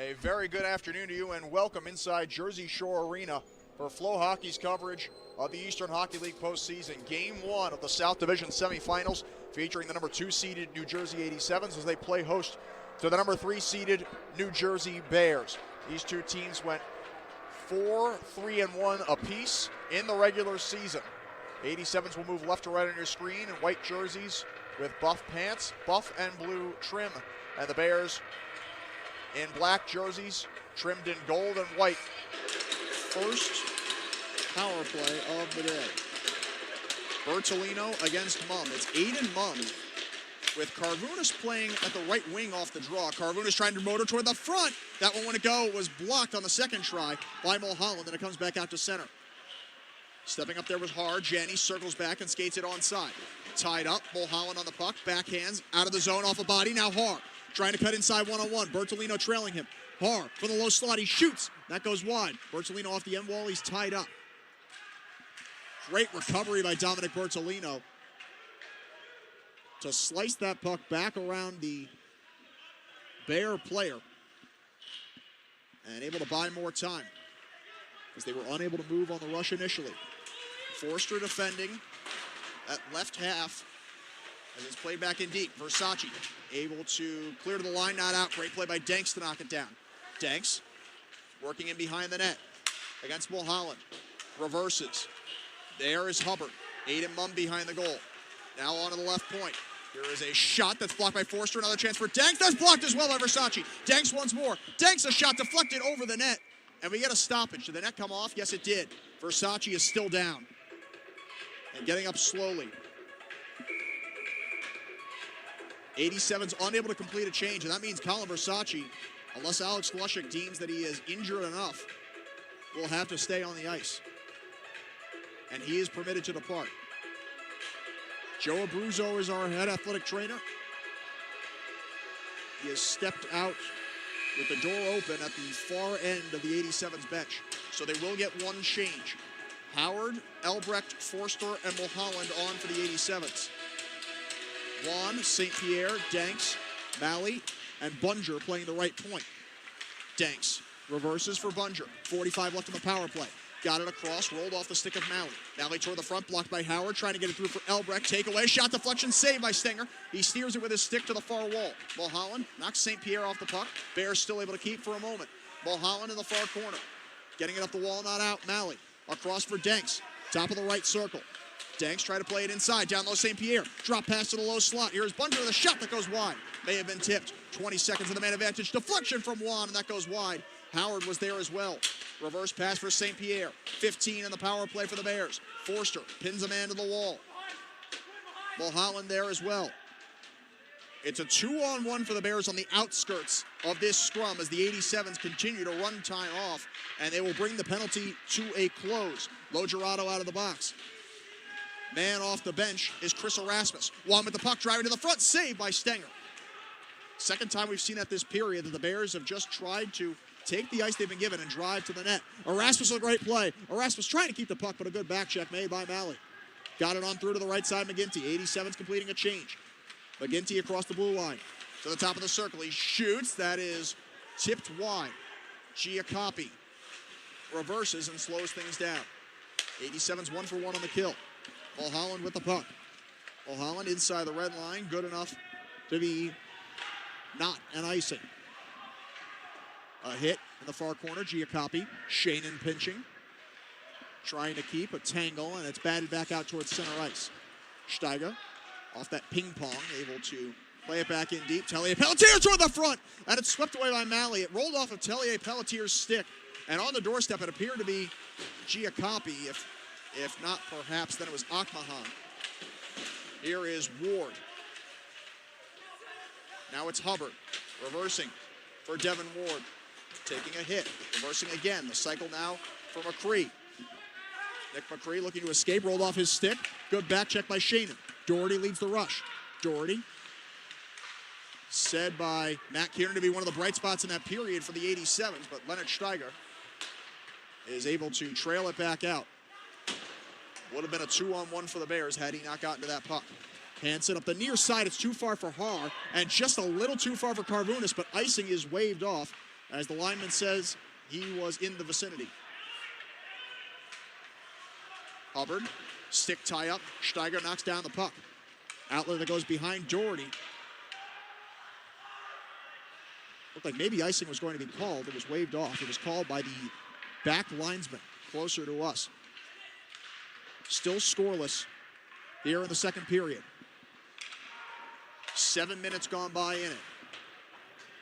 A very good afternoon to you and welcome inside Jersey Shore Arena for Flow Hockey's coverage of the Eastern Hockey League postseason. Game 1 of the South Division semifinals featuring the number 2 seeded New Jersey 87s as they play host to the number 3 seeded New Jersey Bears. These two teams went 4-3-1 apiece in the regular season. 87s will move left to right on your screen in white jerseys with buff pants, buff and blue trim, and the Bears in black jerseys trimmed in gold and white. First power play of the day. Bertolino against Mumm. It's Aiden Mumm with Carvunas playing at the right wing off the draw. Carvunas trying to motor toward the front. That one, when it go, was blocked on the second try by Mulholland, and it comes back out to center. Stepping up there was Har. Janney circles back and skates it onside. Tied up, Mulholland on the puck, backhands, out of the zone, off a body. Now Har trying to cut inside one-on-one. Bertolino trailing him. Har for the low slot, he shoots. That goes wide. Bertolino off the end wall, he's tied up. Great recovery by Dominic Bertolino to slice that puck back around the Bear player and able to buy more time because they were unable to move on the rush initially. Forster defending at left half as it's played back in deep. Versace able to clear to the line, not out. Great play by Danks to knock it down. Danks working in behind the net against Mulholland. Reverses. There is Hubbard. Aiden Mumm behind the goal. Now on to the left point. Here is a shot that's blocked by Forster. Another chance for Danks. That's blocked as well by Versace. Danks once more. Danks a shot deflected over the net. And we get a stoppage. Did the net come off? Yes, it did. Versace is still down and getting up slowly. 87's unable to complete a change, and that means Colin Versace, unless Alex Glushik deems that he is injured enough, will have to stay on the ice. And he is permitted to depart. Joe Abruzzo is our head athletic trainer. He has stepped out with the door open at the far end of the 87's bench. So they will get one change. Howard, Elbrecht, Forster, and Mulholland on for the 87's. Juan, St. Pierre, Danks, Malley, and Bunger playing the right point. Danks reverses for Bunger. 45 left on the power play. Got it across, rolled off the stick of Malley. Malley toward the front, blocked by Howard, trying to get it through for Elbrecht. Takeaway, shot deflection, saved by Stenger. He steers it with his stick to the far wall. Mulholland knocks St. Pierre off the puck. Bears still able to keep for a moment. Mulholland in the far corner. Getting it up the wall, not out. Malley across for Danks. Top of the right circle. Danks try to play it inside. Down low, St. Pierre. Drop pass to the low slot. Here's Bunger with a shot that goes wide. May have been tipped. 20 seconds of the man advantage. Deflection from Juan, and that goes wide. Howard was there as well. Reverse pass for St. Pierre. 15 in the power play for the Bears. Forster pins a man to the wall. Mulholland there as well. It's a 2-on-1 for the Bears on the outskirts of this scrum as the 87's continue to run time off, and they will bring the penalty to a close. Logerato out of the box. Man off the bench is Chris Erasmus. Juan with the puck, driving to the front, saved by Stenger. Second time we've seen that this period that the Bears have just tried to take the ice they've been given and drive to the net. Erasmus with a great play. Erasmus trying to keep the puck, but a good back check made by Malley. Got it on through to the right side, McGinty. 87's completing a change. McGinty across the blue line. To the top of the circle, he shoots. That is tipped wide. Giacopi reverses and slows things down. 87's 1 for 1 on the kill. Mulholland with the puck. Mulholland inside the red line, good enough to be not an icing. A hit in the far corner, Giacopi. Shannon pinching. Trying to keep a tangle, and it's batted back out towards center ice. Steiger off that ping pong, able to play it back in deep. Tellier Pelletier toward the front, and it's swept away by Malley. It rolled off of Tellier Pelletier's stick, and on the doorstep it appeared to be Giacopi. If not, perhaps, then it was Akmahan. Here is Ward. Now it's Hubbard, reversing for Devin Ward. Taking a hit, reversing again. The cycle now for McCree. Nick McCree looking to escape, rolled off his stick. Good back check by Shannon. Doherty leads the rush. Doherty, said by Matt Kieran to be one of the bright spots in that period for the 87s, but Leonard Steiger is able to trail it back out. Would have been a 2-on-1 for the Bears had he not gotten to that puck. Hansen up the near side. It's too far for Har and just a little too far for Carvunas, but icing is waved off as the lineman says he was in the vicinity. Hubbard, stick tie up. Steiger knocks down the puck. Outlet that goes behind Doherty. Looked like maybe icing was going to be called. It was waved off. It was called by the back linesman closer to us. Still scoreless here in the second period. 7 minutes gone by in it.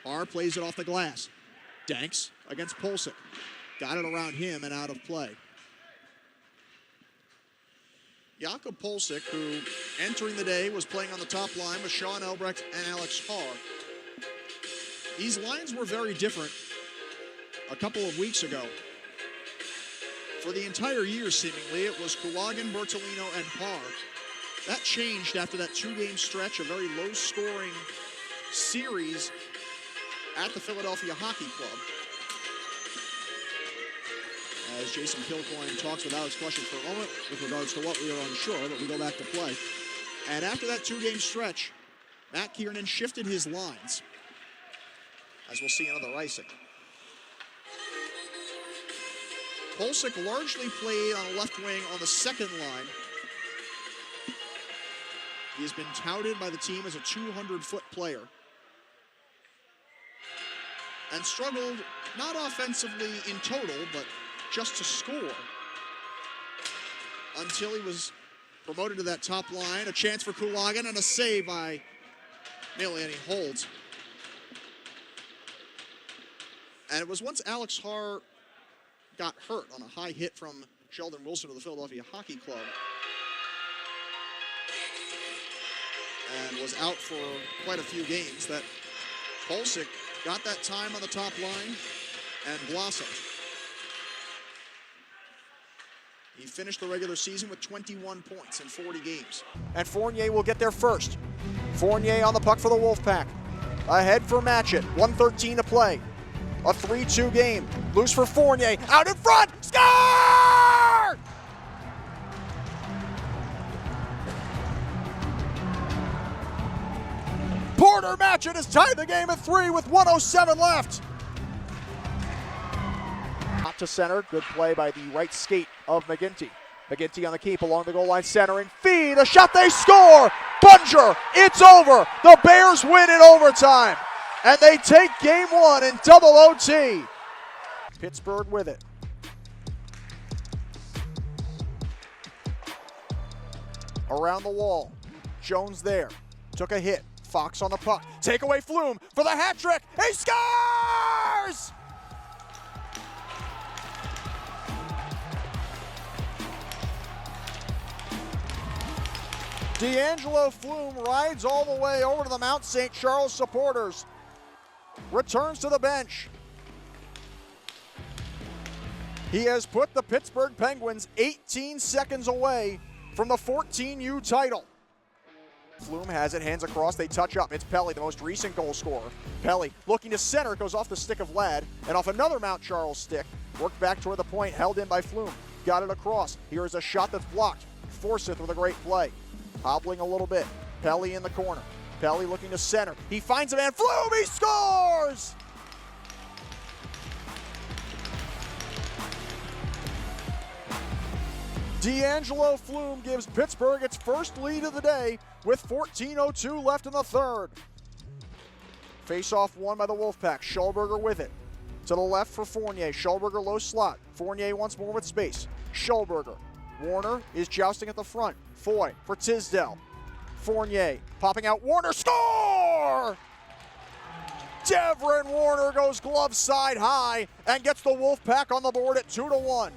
Haar plays it off the glass. Danks against Pulsic. Got it around him and out of play. Jakob Pulsic, who entering the day was playing on the top line with Sean Elbrecht and Alex Haar. These lines were very different a couple of weeks ago. For the entire year, seemingly, it was Kulagin, Bertolino, and Haar. That changed after that two-game stretch, a very low-scoring series at the Philadelphia Hockey Club. As Jason Kilcoyne talks with Alex Flushing for a moment with regards to what we are unsure, but we go back to play. And after that two-game stretch, Matt Kiernan shifted his lines, as we'll see another icing. Pulsic largely played on the left wing on the second line. He has been touted by the team as a 200-foot player. And struggled, not offensively in total, but just to score. Until he was promoted to that top line. A chance for Kulagin and a save by Millie, and he holds. And it was once Alex Haar got hurt on a high hit from Sheldon Wilson of the Philadelphia Hockey Club and was out for quite a few games that Pulsic got that time on the top line and blossomed. He finished the regular season with 21 points in 40 games. And Fournier will get there first. Fournier on the puck for the Wolfpack. Ahead for Matchett, 1:13 to play. A 3-2 game. Loose for Fournier. Out in front. Score! Porter Matchett has tied the game at 3 with 1:07 left. Out to center. Good play by the right skate of McGinty. McGinty on the keep along the goal line, centering. Feed. A shot. They score. Bunger. It's over. The Bears win in overtime. And they take game 1 in double OT. Pittsburgh with it. Around the wall. Jones there. Took a hit. Fox on the puck. Take away Flume for the hat trick. He scores! D'Angelo Flume rides all the way over to the Mount St. Charles supporters. Returns to the bench. He has put the Pittsburgh Penguins 18 seconds away from the 14U title. Flume has it, hands across, they touch up. It's Pelly, the most recent goal scorer. Pelly looking to center, goes off the stick of Ladd and off another Mount Charles stick. Worked back toward the point, held in by Flume. Got it across. Here is a shot that's blocked. Forsyth with a great play. Hobbling a little bit. Pelly in the corner. Pelly looking to center. He finds a man. Flume, he scores! D'Angelo Flume gives Pittsburgh its first lead of the day with 14:02 left in the third. Face-off won by the Wolfpack. Schulberger with it. To the left for Fournier. Schulberger low slot. Fournier once more with space. Schulberger. Warner is jousting at the front. Foy for Tisdale. Fournier popping out. Warner, score! Devrin Warner goes glove side high and gets the Wolfpack on the board at 2-1.